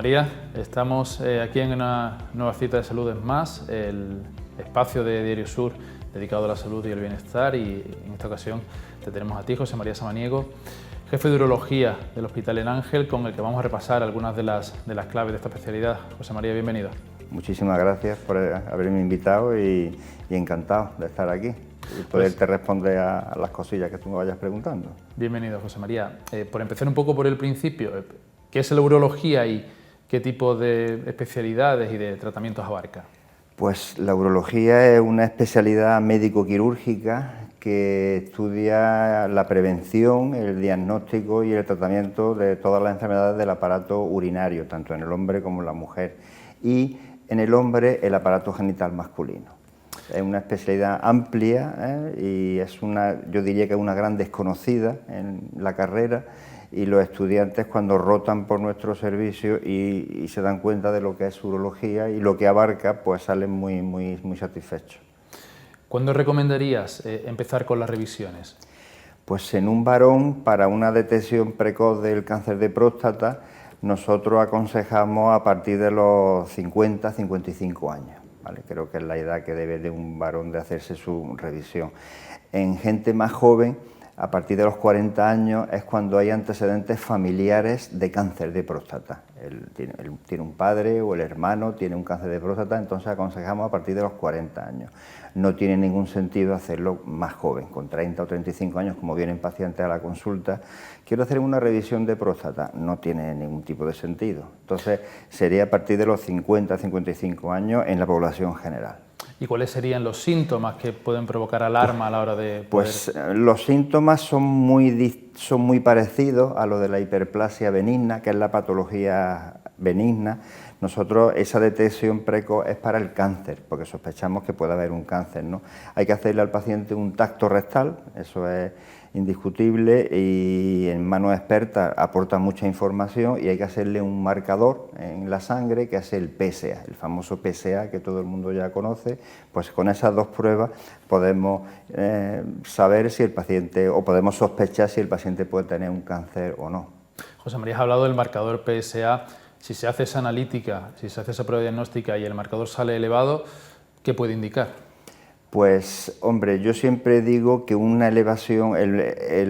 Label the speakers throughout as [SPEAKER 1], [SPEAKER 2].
[SPEAKER 1] María, estamos aquí en una nueva cita de Salud es Más, el espacio de Diario Sur dedicado a la salud y el bienestar, y en esta ocasión te tenemos a ti, José María Samaniego, jefe de urología del Hospital El Ángel, con el que vamos a repasar algunas de las claves de esta especialidad. José María, bienvenido.
[SPEAKER 2] Muchísimas gracias por haberme invitado y encantado de estar aquí y poderte responder a las cosillas que tú me vayas preguntando.
[SPEAKER 1] Bienvenido, José María. Por empezar un poco por el principio, ¿qué es la urología y qué tipo de especialidades y de tratamientos abarca?
[SPEAKER 2] Pues la urología es una especialidad médico-quirúrgica que estudia la prevención, el diagnóstico y el tratamiento de todas las enfermedades del aparato urinario, tanto en el hombre como en la mujer, y en el hombre el aparato genital masculino. Es una especialidad amplia y yo diría que es una gran desconocida en la carrera, y los estudiantes cuando rotan por nuestro servicio y se dan cuenta de lo que es urología y lo que abarca, pues salen muy satisfechos.
[SPEAKER 1] ¿Cuándo recomendarías empezar con las revisiones?
[SPEAKER 2] Pues en un varón, para una detección precoz del cáncer de próstata, nosotros aconsejamos a partir de los 50-55 años. ¿Vale? Creo que es la edad que debe de un varón de hacerse su revisión. En gente más joven, a partir de los 40 años es cuando hay antecedentes familiares de cáncer de próstata. Él tiene un padre o el hermano tiene un cáncer de próstata, entonces aconsejamos a partir de los 40 años. No tiene ningún sentido hacerlo más joven, con 30 o 35 años, como vienen pacientes a la consulta. Quiero hacer una revisión de próstata, no tiene ningún tipo de sentido. Entonces sería a partir de los 50-55 años en la población general.
[SPEAKER 1] ¿Y cuáles serían los síntomas que pueden provocar alarma a la hora de poder...?
[SPEAKER 2] Pues los síntomas son muy parecidos a lo de la hiperplasia benigna, que es la patología benigna. Nosotros esa detección precoz es para el cáncer, porque sospechamos que puede haber un cáncer, ¿no? Hay que hacerle al paciente un tacto rectal, eso es indiscutible, y en manos expertas aporta mucha información, y hay que hacerle un marcador en la sangre que es el PSA, el famoso PSA que todo el mundo ya conoce. Pues con esas dos pruebas podemos saber si el paciente, o podemos sospechar si el paciente puede tener un cáncer o no.
[SPEAKER 1] José María, has hablado del marcador PSA. Si se hace esa analítica, si se hace esa prueba diagnóstica y el marcador sale elevado, ¿qué puede indicar?
[SPEAKER 2] Pues, hombre, yo siempre digo que una elevación,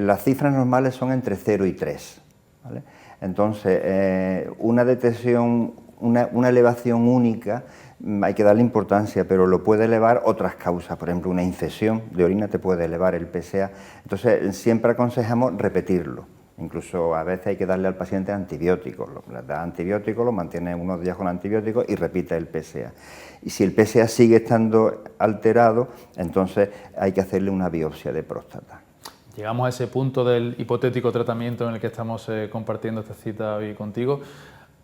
[SPEAKER 2] las cifras normales son entre 0 y 3, ¿vale? Entonces, una detección, una elevación única, hay que darle importancia, pero lo puede elevar otras causas. Por ejemplo, una infección de orina te puede elevar el PSA. Entonces, siempre aconsejamos repetirlo. Incluso a veces hay que darle al paciente antibióticos. Le da antibióticos, lo mantiene unos días con antibióticos y repite el PSA. Y si el PSA sigue estando alterado, entonces hay que hacerle una biopsia de próstata.
[SPEAKER 1] Llegamos a ese punto del hipotético tratamiento en el que estamos compartiendo esta cita hoy contigo.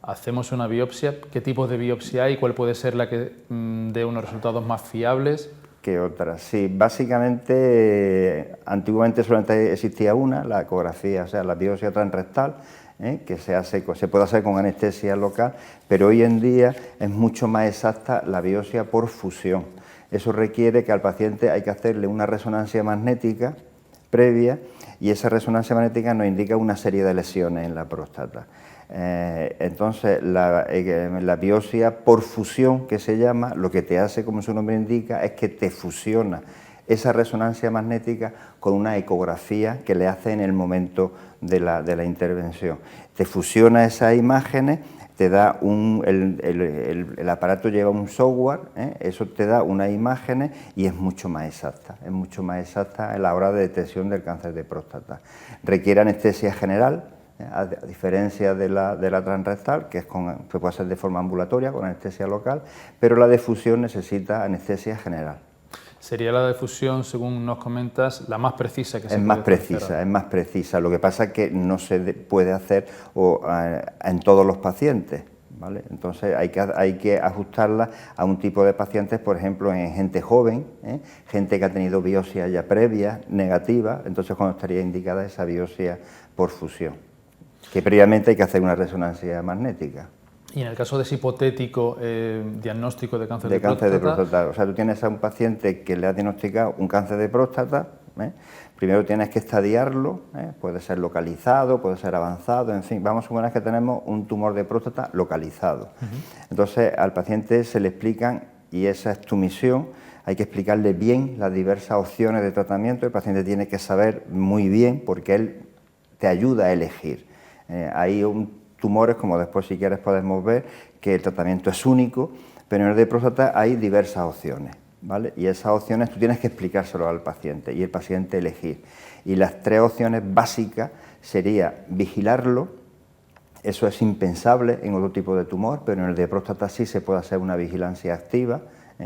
[SPEAKER 1] Hacemos una biopsia. ¿Qué tipos de biopsia hay? ¿Cuál puede ser la que dé unos resultados más fiables
[SPEAKER 2] que otras? Sí, básicamente, antiguamente solamente existía una, la ecografía, o sea, la biopsia transrectal, que se puede hacer con anestesia local, pero hoy en día es mucho más exacta la biopsia por fusión. Eso requiere que al paciente hay que hacerle una resonancia magnética previa, y esa resonancia magnética nos indica una serie de lesiones en la próstata. Entonces, la biopsia por fusión, que se llama, lo que te hace, como su nombre indica, es que te fusiona esa resonancia magnética con una ecografía que le hace en el momento de la intervención. Te fusiona esas imágenes, te da el aparato lleva un software, eso te da unas imágenes y es mucho más exacta a la hora de detección del cáncer de próstata. Requiere anestesia general, a diferencia de la transrectal, que puede ser de forma ambulatoria, con anestesia local, pero la de fusión necesita anestesia general.
[SPEAKER 1] ¿Sería la de fusión, según nos comentas, la más precisa que se puede hacer?
[SPEAKER 2] Es más precisa. Lo que pasa es que no se puede hacer en todos los pacientes, ¿vale? Entonces hay que ajustarla a un tipo de pacientes, por ejemplo, en gente joven, gente que ha tenido biopsia ya previa, negativa, entonces cuando estaría indicada esa biopsia por fusión, que previamente hay que hacer una resonancia magnética.
[SPEAKER 1] Y en el caso de ese hipotético diagnóstico de cáncer de
[SPEAKER 2] próstata, o sea, tú tienes a un paciente que le ha diagnosticado un cáncer de próstata, Primero tienes que estadiarlo, puede ser localizado, puede ser avanzado, en fin, vamos a suponer que tenemos un tumor de próstata localizado. Entonces al paciente se le explican, y esa es tu misión, hay que explicarle bien las diversas opciones de tratamiento. El paciente tiene que saber muy bien, porque él te ayuda a elegir. Hay tumores, como después si quieres podemos ver, que el tratamiento es único, pero en el de próstata hay diversas opciones, ¿vale? Y esas opciones tú tienes que explicárselo al paciente y el paciente elegir. Y las tres opciones básicas sería vigilarlo. Eso es impensable en otro tipo de tumor, pero en el de próstata sí se puede hacer una vigilancia activa.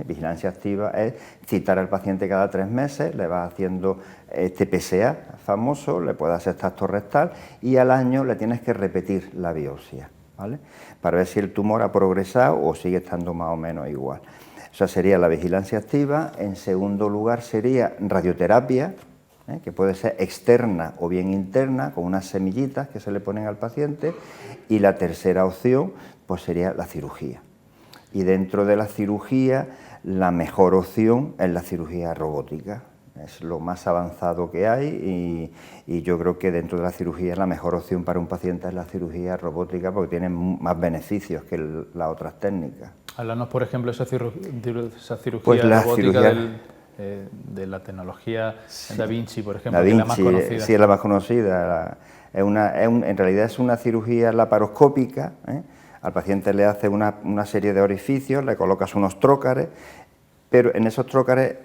[SPEAKER 2] Vigilancia activa es citar al paciente cada 3 meses, le vas haciendo este PSA famoso, le puedes hacer tacto rectal y al año le tienes que repetir la biopsia, ¿vale? Para ver si el tumor ha progresado o sigue estando más o menos igual. Esa sería la vigilancia activa. En segundo lugar sería radioterapia, que puede ser externa o bien interna, con unas semillitas que se le ponen al paciente. Y la tercera opción pues sería la cirugía. Y dentro de la cirugía, la mejor opción es la cirugía robótica. Es lo más avanzado que hay y yo creo que dentro de la cirugía la mejor opción para un paciente es la cirugía robótica, porque tiene más beneficios que las otras técnicas.
[SPEAKER 1] Háblanos, por ejemplo, esa cirugía
[SPEAKER 2] pues
[SPEAKER 1] robótica de la tecnología Da Vinci, por ejemplo,
[SPEAKER 2] Da Vinci,
[SPEAKER 1] que es la más conocida.
[SPEAKER 2] Sí, es la más conocida. En realidad es una cirugía laparoscópica. Al paciente le hace una serie de orificios, le colocas unos trócares, pero en esos trócares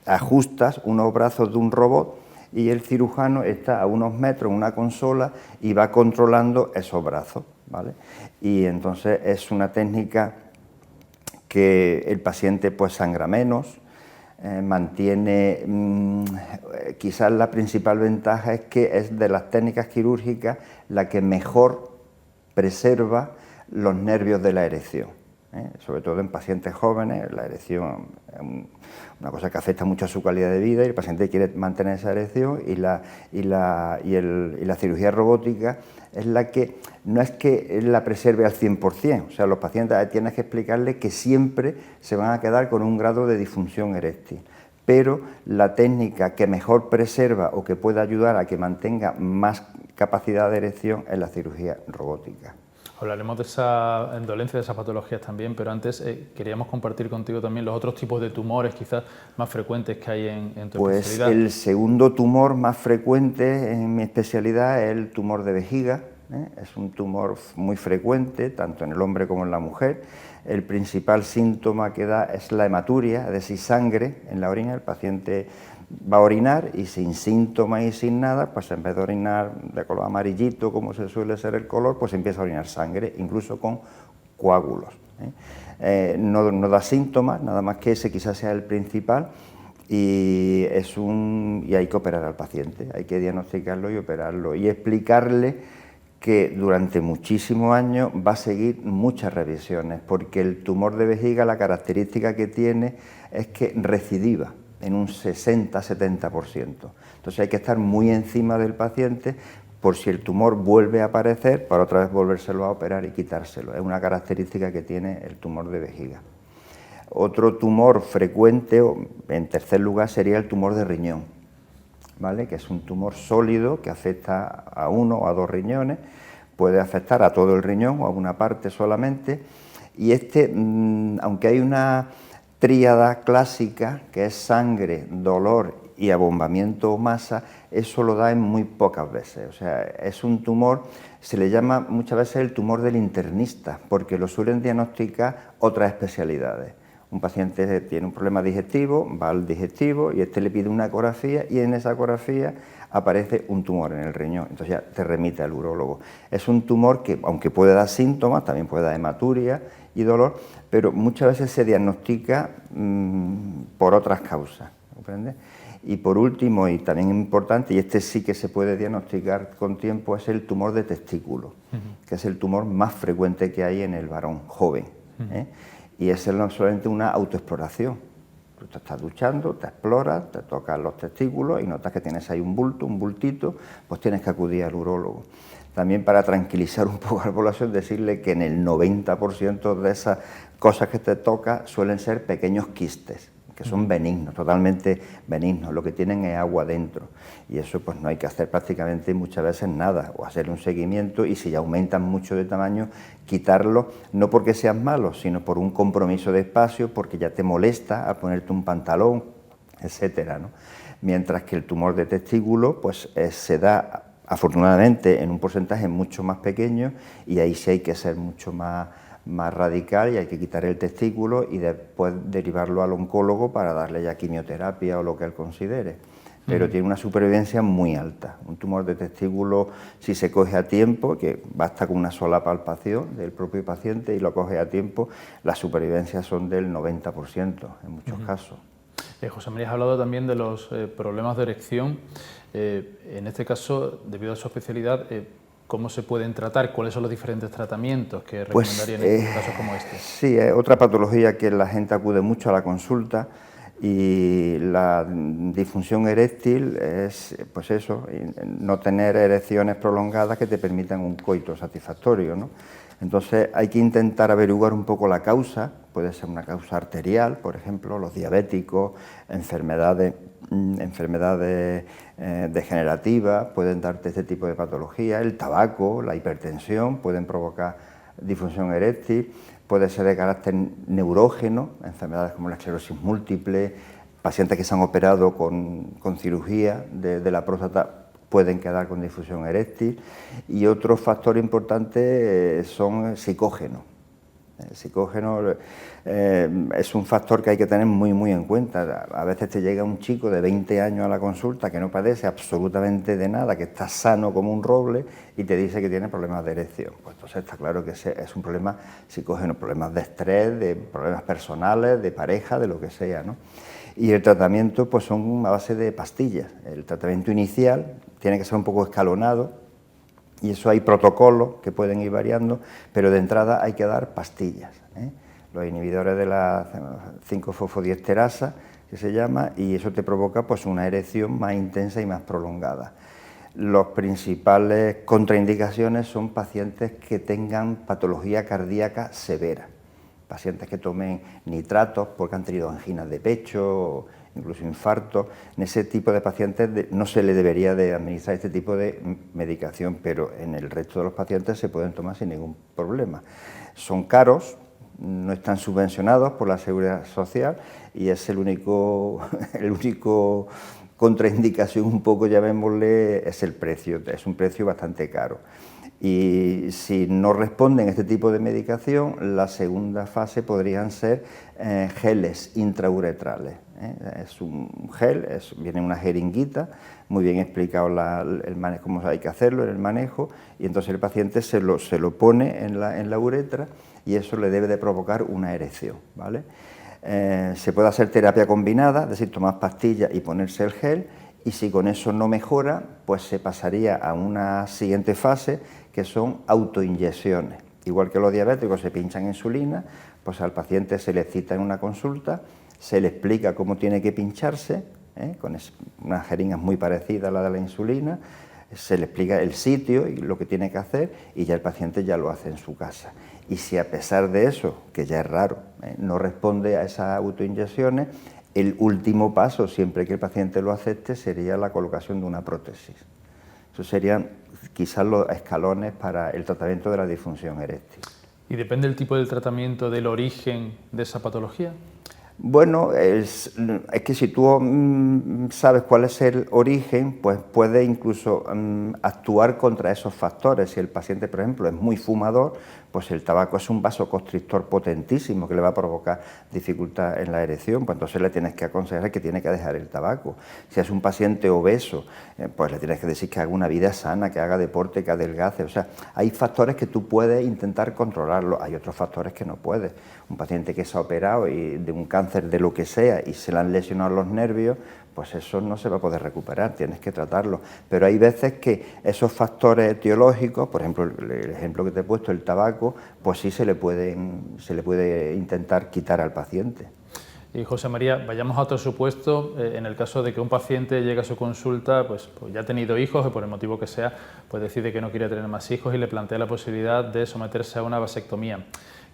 [SPEAKER 2] ajustas unos brazos de un robot y el cirujano está a unos metros en una consola y va controlando esos brazos, ¿vale? Y entonces es una técnica que el paciente pues sangra menos, mantiene, quizás la principal ventaja es que es de las técnicas quirúrgicas la que mejor preserva los nervios de la erección, sobre todo en pacientes jóvenes. La erección es una cosa que afecta mucho a su calidad de vida y el paciente quiere mantener esa erección, y la cirugía robótica es la que, no es que la preserve al 100%, o sea, los pacientes tienes que explicarles que siempre se van a quedar con un grado de disfunción eréctil, pero la técnica que mejor preserva o que puede ayudar a que mantenga más capacidad de erección es la cirugía robótica.
[SPEAKER 1] Hablaremos de esa dolencia, de esas patologías también, pero antes queríamos compartir contigo también los otros tipos de tumores quizás más frecuentes que hay en tu especialidad.
[SPEAKER 2] Pues el segundo tumor más frecuente en mi especialidad es el tumor de vejiga. Es un tumor muy frecuente, tanto en el hombre como en la mujer. El principal síntoma que da es la hematuria, es decir, sangre en la orina. El paciente va a orinar y sin síntomas y sin nada, pues en vez de orinar de color amarillito, como se suele ser el color, pues empieza a orinar sangre, incluso con coágulos. No da síntomas, nada más que ese quizás sea el principal, y hay que operar al paciente, hay que diagnosticarlo y operarlo, y explicarle que durante muchísimos años va a seguir muchas revisiones, porque el tumor de vejiga, la característica que tiene es que recidiva en un 60-70%. Entonces hay que estar muy encima del paciente por si el tumor vuelve a aparecer, para otra vez volvérselo a operar y quitárselo. Es una característica que tiene el tumor de vejiga. Otro tumor frecuente, en tercer lugar, sería el tumor de riñón, ¿vale? Que es un tumor sólido que afecta a uno o a dos riñones, puede afectar a todo el riñón o a una parte solamente, y aunque hay una tríada clásica, que es sangre, dolor y abombamiento o masa, eso lo da en muy pocas veces. O sea, es un tumor, se le llama muchas veces el tumor del internista, porque lo suelen diagnosticar otras especialidades. Un paciente tiene un problema digestivo, va al digestivo y le pide una ecografía, y en esa ecografía aparece un tumor en el riñón, entonces ya te remite al urólogo. Es un tumor que, aunque puede dar síntomas, también puede dar hematuria y dolor, pero muchas veces se diagnostica por otras causas, ¿comprendes? Y por último, y también importante, y este sí que se puede diagnosticar con tiempo, es el tumor de testículo, que es el tumor más frecuente que hay en el varón joven, y es solamente una autoexploración. Tú te estás duchando, te exploras, te tocas los testículos y notas que tienes ahí un bultito, pues tienes que acudir al urólogo. También, para tranquilizar un poco a la población, decirle que en el 90% de esas cosas que te toca suelen ser pequeños quistes, que son benignos, totalmente benignos, lo que tienen es agua dentro, y eso pues no hay que hacer prácticamente muchas veces nada, o hacer un seguimiento, y si ya aumentan mucho de tamaño, quitarlo, no porque sean malos, sino por un compromiso de espacio, porque ya te molesta a ponerte un pantalón, etcétera, ¿no? Mientras que el tumor de testículo pues se da afortunadamente en un porcentaje mucho más pequeño, y ahí sí hay que ser mucho más radical, y hay que quitar el testículo y después derivarlo al oncólogo para darle ya quimioterapia o lo que él considere. Pero tiene una supervivencia muy alta. Un tumor de testículo, si se coge a tiempo, que basta con una sola palpación del propio paciente y lo coge a tiempo, las supervivencias son del 90% en muchos casos.
[SPEAKER 1] José María, has hablado también de los problemas de erección. En este caso, debido a su especialidad, ¿cómo se pueden tratar? ¿Cuáles son los diferentes tratamientos que recomendarían en casos como este?
[SPEAKER 2] Sí, es otra patología que la gente acude mucho a la consulta, y la disfunción eréctil es, pues eso, no tener erecciones prolongadas que te permitan un coito satisfactorio, ¿no? Entonces hay que intentar averiguar un poco la causa. Puede ser una causa arterial, por ejemplo, los diabéticos, enfermedades degenerativas pueden darte este tipo de patología, el tabaco, la hipertensión pueden provocar disfunción eréctil, puede ser de carácter neurógeno, enfermedades como la esclerosis múltiple, pacientes que se han operado con cirugía de la próstata pueden quedar con disfunción eréctil, y otro factor importante son psicógenos. El psicógeno es un factor que hay que tener muy en cuenta. A veces te llega un chico de 20 años a la consulta que no padece absolutamente de nada, que está sano como un roble, y te dice que tiene problemas de erección. Pues entonces está claro que es un problema psicógeno, problemas de estrés, de problemas personales, de pareja, de lo que sea, ¿no? Y el tratamiento pues son a base de pastillas. El tratamiento inicial tiene que ser un poco escalonado, y eso hay protocolos que pueden ir variando, pero de entrada hay que dar pastillas, ¿eh? Los inhibidores de la 5-fosfodiesterasa, que se llama, y eso te provoca pues una erección más intensa y más prolongada. Las principales contraindicaciones son pacientes que tengan patología cardíaca severa, pacientes que tomen nitratos porque han tenido anginas de pecho, incluso infartos. En ese tipo de pacientes no se le debería de administrar este tipo de medicación, pero en el resto de los pacientes se pueden tomar sin ningún problema. Son caros, no están subvencionados por la Seguridad Social, y es el único contraindicación, un poco llamémosle, es el precio, es un precio bastante caro. Y si no responden a este tipo de medicación, la segunda fase podrían ser geles intrauretrales. Es un gel, viene una jeringuita, muy bien explicado el manejo, cómo hay que hacerlo en el manejo, y entonces el paciente se lo pone en la uretra, y eso le debe de provocar una erección, ¿vale? Se puede hacer terapia combinada, es decir, tomar pastillas y ponerse el gel, y si con eso no mejora, pues se pasaría a una siguiente fase, que son autoinyecciones. Igual que los diabéticos se pinchan insulina, pues al paciente se le cita en una consulta, se le explica cómo tiene que pincharse, con unas jeringas muy parecidas a la de la insulina, se le explica el sitio y lo que tiene que hacer, y ya el paciente ya lo hace en su casa. Y si a pesar de eso, que ya es raro, no responde a esas autoinyecciones, el último paso, siempre que el paciente lo acepte, sería la colocación de una prótesis. Eso serían quizás los escalones para el tratamiento de la disfunción eréctil.
[SPEAKER 1] ¿Y depende el tipo del tratamiento del origen de esa patología?
[SPEAKER 2] Bueno, es que si tú sabes cuál es el origen, pues puedes incluso actuar contra esos factores. Si el paciente, por ejemplo, es muy fumador, pues el tabaco es un vasoconstrictor potentísimo que le va a provocar dificultad en la erección, pues entonces le tienes que aconsejar que tiene que dejar el tabaco. Si es un paciente obeso, pues le tienes que decir que haga una vida sana, que haga deporte, que adelgace. O sea, hay factores que tú puedes intentar controlarlo, hay otros factores que no puedes. Un paciente que se ha operado y de un cáncer de lo que sea y se le han lesionado los nervios, pues eso no se va a poder recuperar, tienes que tratarlo. Pero hay veces que esos factores etiológicos, por ejemplo, el ejemplo que te he puesto, el tabaco, pues sí se le puede intentar quitar al paciente.
[SPEAKER 1] Y José María, vayamos a otro supuesto, en el caso de que un paciente llegue a su consulta, pues ya ha tenido hijos y por el motivo que sea, pues decide que no quiere tener más hijos y le plantea la posibilidad de someterse a una vasectomía.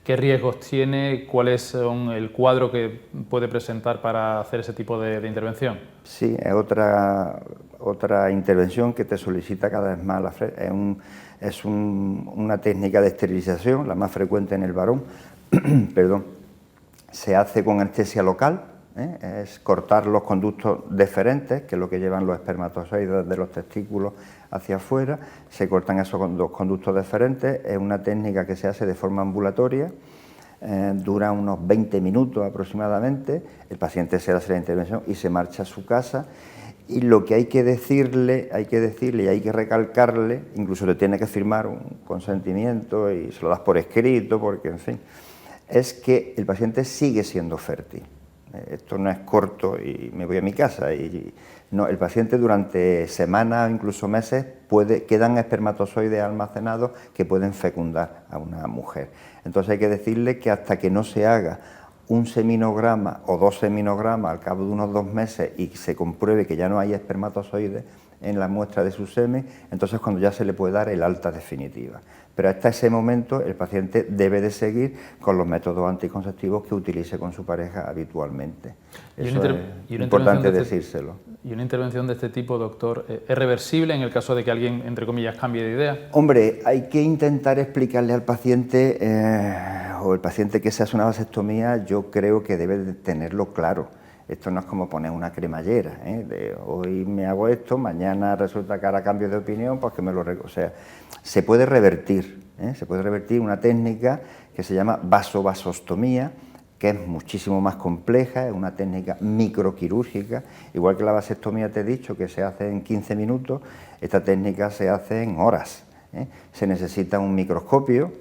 [SPEAKER 1] ¿Qué riesgos tiene? ¿Cuál es el cuadro que puede presentar para hacer ese tipo de intervención?
[SPEAKER 2] Sí, es otra intervención que te solicita cada vez más una técnica de esterilización, la más frecuente en el varón. Perdón. Se hace con anestesia local, es cortar los conductos deferentes, que es lo que llevan los espermatozoides de los testículos hacia afuera, se cortan esos dos conductos deferentes, es una técnica que se hace de forma ambulatoria, dura unos 20 minutos aproximadamente, el paciente se hace la intervención y se marcha a su casa, y lo que hay que decirle y hay que recalcarle, incluso le tiene que firmar un consentimiento y se lo das por escrito, porque en fin, es que el paciente sigue siendo fértil. Esto no es corto y me voy a mi casa. No, el paciente durante semanas o incluso meses quedan espermatozoides almacenados que pueden fecundar a una mujer. Entonces hay que decirle que hasta que no se haga un seminograma o 2 seminogramas al cabo de unos 2 meses y se compruebe que ya no hay espermatozoides en la muestra de su semen, entonces cuando ya se le puede dar el alta definitiva. Pero hasta ese momento el paciente debe de seguir con los métodos anticonceptivos que utilice con su pareja habitualmente. Eso es importante decírselo.
[SPEAKER 1] ¿Y una intervención de este tipo, doctor, es reversible en el caso de que alguien, entre comillas, cambie de idea?
[SPEAKER 2] Hombre, hay que intentar explicarle al paciente, o el paciente que se hace una vasectomía, yo creo que debe de tenerlo claro. Esto no es como poner una cremallera, hoy me hago esto, mañana resulta que ahora cambio de opinión, pues que me lo... O sea, se puede revertir una técnica que se llama vasovasostomía, que es muchísimo más compleja, es una técnica microquirúrgica, igual que la vasectomía te he dicho que se hace en 15 minutos, esta técnica se hace en horas. Se necesita un microscopio,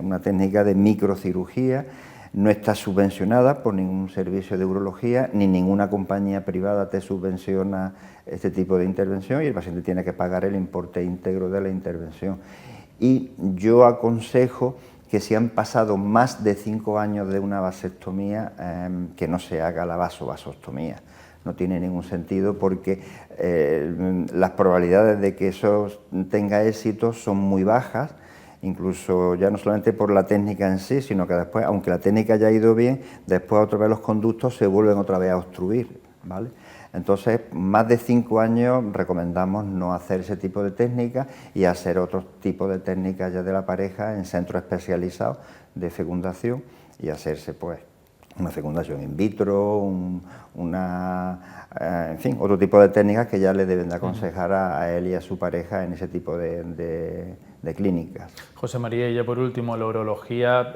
[SPEAKER 2] una técnica de microcirugía. No está subvencionada por ningún servicio de urología, ni ninguna compañía privada te subvenciona este tipo de intervención y el paciente tiene que pagar el importe íntegro de la intervención. Y yo aconsejo que si han pasado más de 5 años de una vasectomía, que no se haga la vasovasostomía. No tiene ningún sentido porque las probabilidades de que eso tenga éxito son muy bajas, incluso ya no solamente por la técnica en sí, sino que después, aunque la técnica haya ido bien, después otra vez los conductos se vuelven otra vez a obstruir, ¿vale? Entonces, más de 5 años recomendamos no hacer ese tipo de técnicas y hacer otro tipo de técnicas ya de la pareja en centros especializados de fecundación y hacerse pues una fecundación in vitro, en fin, otro tipo de técnicas que ya le deben de aconsejar a él y a su pareja en ese tipo de clínicas.
[SPEAKER 1] José María, y ya por último, la urología,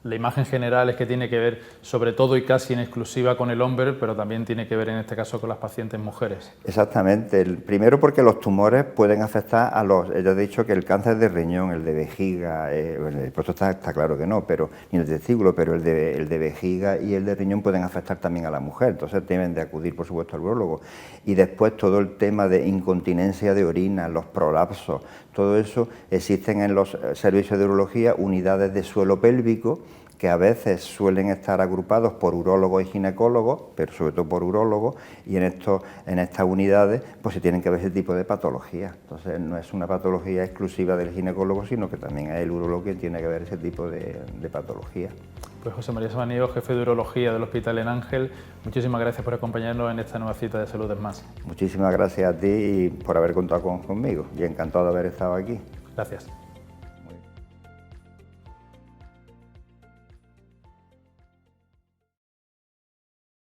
[SPEAKER 1] la imagen general es que tiene que ver sobre todo y casi en exclusiva con el hombre, pero también tiene que ver en este caso con las pacientes mujeres.
[SPEAKER 2] Exactamente, primero porque los tumores pueden afectar a los, ya he dicho que el cáncer de riñón, el de vejiga, pues está claro que no, pero ni el de testículo, pero el de vejiga y el de riñón pueden afectar también a la mujer, entonces deben de acudir por supuesto al urólogo. Y después todo el tema de incontinencia de orina, los prolapsos, todo eso existen en los servicios de urología unidades de suelo pélvico que a veces suelen estar agrupados por urólogos y ginecólogos, pero sobre todo por urólogos, y en estas unidades pues se tienen que ver ese tipo de patologías. Entonces no es una patología exclusiva del ginecólogo, sino que también es el urólogo quien tiene que ver ese tipo de patología.
[SPEAKER 1] Pues José María Samaniego, jefe de urología del Hospital en Ángel, muchísimas gracias por acompañarnos en esta nueva cita de Salud es Más.
[SPEAKER 2] Muchísimas gracias a ti y por haber contado conmigo, y encantado de haber estado aquí.
[SPEAKER 1] Gracias.